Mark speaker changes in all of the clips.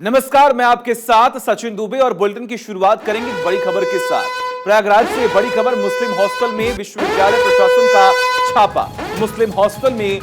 Speaker 1: नमस्कार, मैं आपके साथ सचिन दुबे और बुलेटिन की शुरुआत करेंगे एक बड़ी खबर के साथ। प्रयागराज से बड़ी खबर, मुस्लिम हॉस्टल में विश्वविद्यालय प्रशासन का छापा। मुस्लिम हॉस्टल में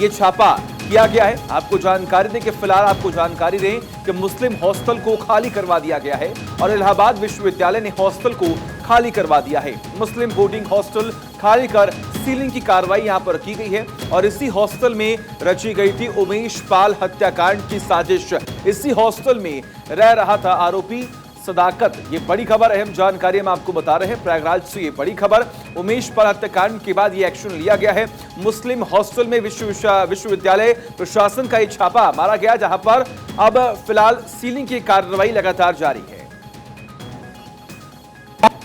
Speaker 1: यह छापा किया गया है। आपको जानकारी दें कि फिलहाल आपको जानकारी दें कि मुस्लिम हॉस्टल को खाली करवा दिया गया है और इलाहाबाद विश्वविद्यालय ने हॉस्टल को खाली करवा दिया है। मुस्लिम बोर्डिंग हॉस्टल खाली कर सीलिंग की कार्रवाई यहां पर की गई है और इसी हॉस्टल में रची गई थी उमेश पाल हत्याकांड की साजिश। इसी हॉस्टल में रह रहा था आरोपी सदाकत। ये बड़ी खबर, अहम जानकारी हम आपको बता रहे हैं। प्रयागराज से ये बड़ी खबर, उमेश पाल हत्याकांड के बाद ये एक्शन लिया गया है। मुस्लिम हॉस्टल में विश्वविद्यालय प्रशासन का ये छापा मारा गया, जहां पर अब फिलहाल सीलिंग की कार्रवाई लगातार जारी है।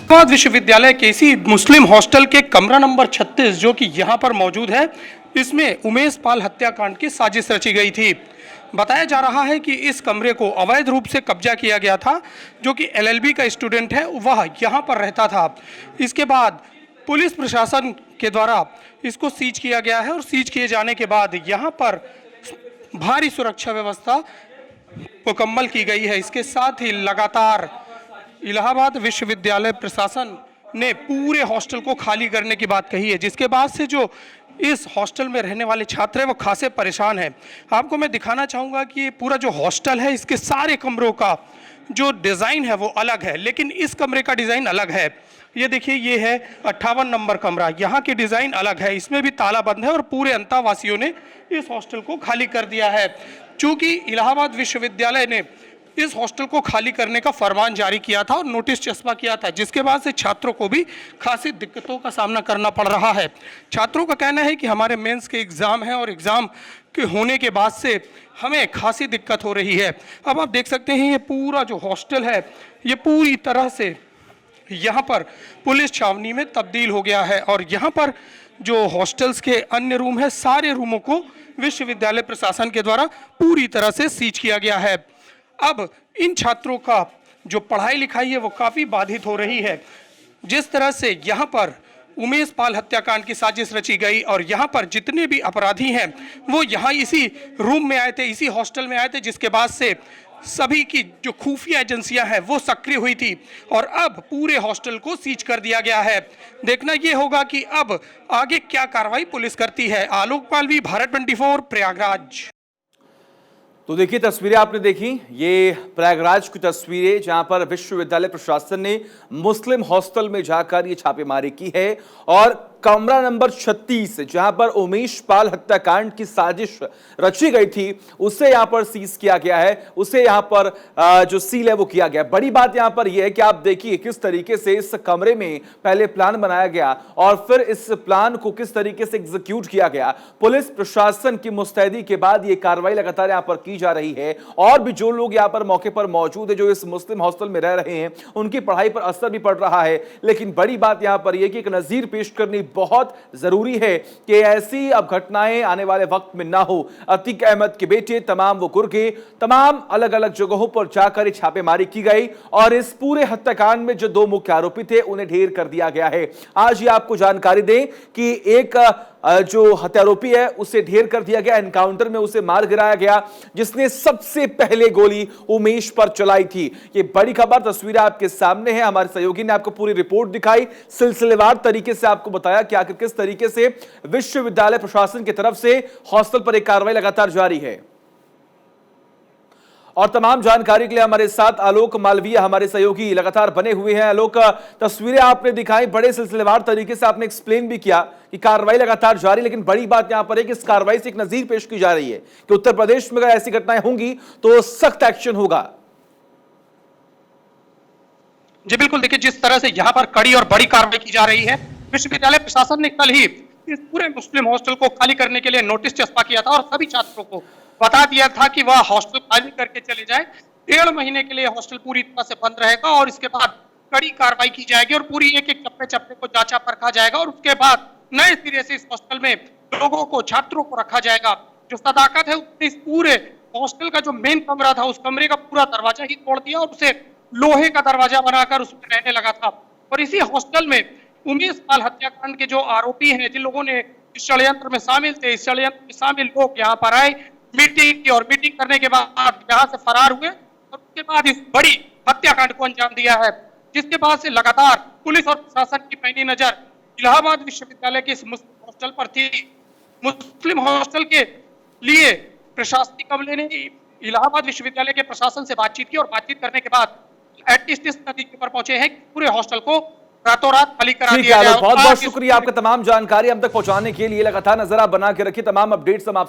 Speaker 2: इलाहाबाद विश्वविद्यालय के इसी मुस्लिम हॉस्टल के कमरा नंबर 36 जो कि यहाँ पर मौजूद है, इसमें उमेश पाल हत्याकांड की साजिश रची गई थी। बताया जा रहा है कि इस कमरे को अवैध रूप से कब्जा किया गया था। जो कि एलएलबी का स्टूडेंट है, वह यहाँ पर रहता था। इसके बाद पुलिस प्रशासन के द्वारा इसको सीज किया गया है और सीज किए जाने के बाद यहाँ पर भारी सुरक्षा व्यवस्था मुकम्मल की गई है। इसके साथ ही लगातार इलाहाबाद विश्वविद्यालय प्रशासन ने पूरे हॉस्टल को खाली करने की बात कही है, जिसके बाद से जो इस हॉस्टल में रहने वाले छात्र हैं वो खासे परेशान हैं। आपको मैं दिखाना चाहूँगा कि ये पूरा जो हॉस्टल है, इसके सारे कमरों का जो डिज़ाइन है वो अलग है, लेकिन इस कमरे का डिज़ाइन अलग है। ये देखिए, ये है 58 नंबर कमरा, यहाँ की डिज़ाइन अलग है, इसमें भी ताला बंद है और पूरे अंतावासियों ने इस हॉस्टल को खाली कर दिया है। चूँकि इलाहाबाद विश्वविद्यालय ने इस हॉस्टल को खाली करने का फरमान जारी किया था और नोटिस चस्पा किया था, जिसके बाद से छात्रों को भी खासी दिक्कतों का सामना करना पड़ रहा है। छात्रों का कहना है कि हमारे मेंस के एग्ज़ाम हैं और एग्ज़ाम के होने के बाद से हमें खासी दिक्कत हो रही है। अब आप देख सकते हैं, ये पूरा जो हॉस्टल है ये पूरी तरह से यहाँ पर पुलिस छावनी में तब्दील हो गया है और यहाँ पर जो हॉस्टल्स के अन्य रूम है, सारे रूमों को विश्वविद्यालय प्रशासन के द्वारा पूरी तरह से सीज किया गया है। अब इन छात्रों का जो पढ़ाई लिखाई है वो काफ़ी बाधित हो रही है। जिस तरह से यहाँ पर उमेश पाल हत्याकांड की साजिश रची गई और यहाँ पर जितने भी अपराधी हैं वो यहाँ इसी रूम में आए थे, इसी हॉस्टल में आए थे, जिसके बाद से सभी की जो खुफिया एजेंसियां हैं वो सक्रिय हुई थी और अब पूरे हॉस्टल को सीज कर दिया गया है। देखना ये होगा कि अब आगे क्या कार्रवाई पुलिस करती है। आलोक पालवी, भारत 24, प्रयागराज।
Speaker 1: तो देखिए, तस्वीरें आपने देखी, ये प्रयागराज की तस्वीरें जहां पर विश्वविद्यालय प्रशासन ने मुस्लिम हॉस्टल में जाकर ये छापेमारी की है और कमरा नंबर 36 जहां पर उमेश पाल हत्याकांड की साजिश रची गई थी उसे यहां पर सीज किया गया है, उसे यहां पर जो सील है वो किया गया। बड़ी बात यहां पर यह है कि आप देखिए किस तरीके से इस कमरे में पहले प्लान बनाया गया और फिर इस प्लान को किस तरीके से एग्जीक्यूट किया गया। पुलिस प्रशासन की मुस्तैदी के बाद यह कार्रवाई लगातार यहां पर की जा रही है और भी जो लोग यहां पर मौके पर मौजूद है, जो इस मुस्लिम हॉस्टल में रह रहे हैं, उनकी पढ़ाई पर असर भी पड़ रहा है। लेकिन बड़ी बात यहां पर यह कि एक नजीर पेश करनी बहुत जरूरी है कि ऐसी अब घटनाएं आने वाले वक्त में ना हो। अतीक अहमद के बेटे तमाम वो गुर्गे तमाम अलग अलग जगहों पर जाकर छापेमारी की गई और इस पूरे हत्याकांड में जो दो मुख्य आरोपी थे उन्हें ढेर कर दिया गया है। आज ये आपको जानकारी दें कि एक जो हत्यारोपी है उसे ढेर कर दिया गया, एनकाउंटर में उसे मार गिराया गया जिसने सबसे पहले गोली उमेश पर चलाई थी। ये बड़ी खबर, तस्वीरें आपके सामने है। हमारे सहयोगी ने आपको पूरी रिपोर्ट दिखाई, सिलसिलेवार तरीके से आपको बताया कि आखिर किस तरीके से विश्वविद्यालय प्रशासन की तरफ से हॉस्टल पर एक कार्रवाई लगातार जारी है। और तमाम जानकारी के लिए हमारे साथ आलोक मालवीय हमारे सहयोगी लगातार बने हुए हैं। आलोक, तस्वीरें आपने दिखाई, बड़े सिलसिलेवार तरीके से आपने एक्सप्लेन भी किया कि कार्रवाई लगातार जारी, लेकिन बड़ी बात यहां पर है कि इस कार्रवाई से एक नजीर पेश की जा रही है कि उत्तर प्रदेश में अगर ऐसी घटनाएं होंगी तो सख्त एक्शन होगा।
Speaker 2: जी बिल्कुल, देखिए जिस तरह से यहाँ पर कड़ी और बड़ी कार्रवाई की जा रही है, विश्वविद्यालय प्रशासन ने कल ही इस पूरे मुस्लिम हॉस्टल को खाली करने के लिए नोटिस चस्पा किया था और सभी छात्रों को बता दिया था कि वह हॉस्टल खाली करके चले जाए। 1.5 महीने के लिए हॉस्टल पूरी तरह से बंद रहेगा और इसके बाद कड़ी कार्रवाई की जाएगी और पूरी एक एक चप्पे चप्पे को जांचा परखा जाएगा और उसके बाद नए सिरे से इस हॉस्टल में लोगों को, छात्रों को रखा जाएगा। जो सदाकत है उसने इस पूरे हॉस्टल का जो मेन कमरा था, उस कमरे का पूरा दरवाजा ही तोड़ दिया और उसे लोहे का दरवाजा बनाकर उसमें रहने लगा था। और इसी हॉस्टल में उमेश पाल हत्याकांड के जो आरोपी हैं, जिन लोगों ने इस षड्यंत्र में शामिल थे, इस षड्यंत्र में शामिल लोग यहाँ पर आए मीटिंग की और मीटिंग करने के बाद यहाँ से फरार हुए और उसके बाद इस बड़ी हत्याकांड को अंजाम दिया है, जिसके बाद से लगातार पुलिस और प्रशासन की पैनी नजर इलाहाबाद विश्वविद्यालय के इस मुस्लिम हॉस्टल पर थी। मुस्लिम हॉस्टल के लिए प्रशासनिक अमले ने इलाहाबाद विश्वविद्यालय के प्रशासन से बातचीत की और बातचीत करने के बाद एटलीस्ट इस नतीजे पर पहुंचे हैं कि पूरे हॉस्टल को रातों रात खाली करा
Speaker 1: ठीक है
Speaker 2: दिया
Speaker 1: आलोक,
Speaker 2: गया।
Speaker 1: बहुत बहुत शुक्रिया आपका तमाम जानकारी हम तक पहुंचाने के लिए। लगातार नजर आप बना के रखिए, तमाम अपडेट्स हम आपसे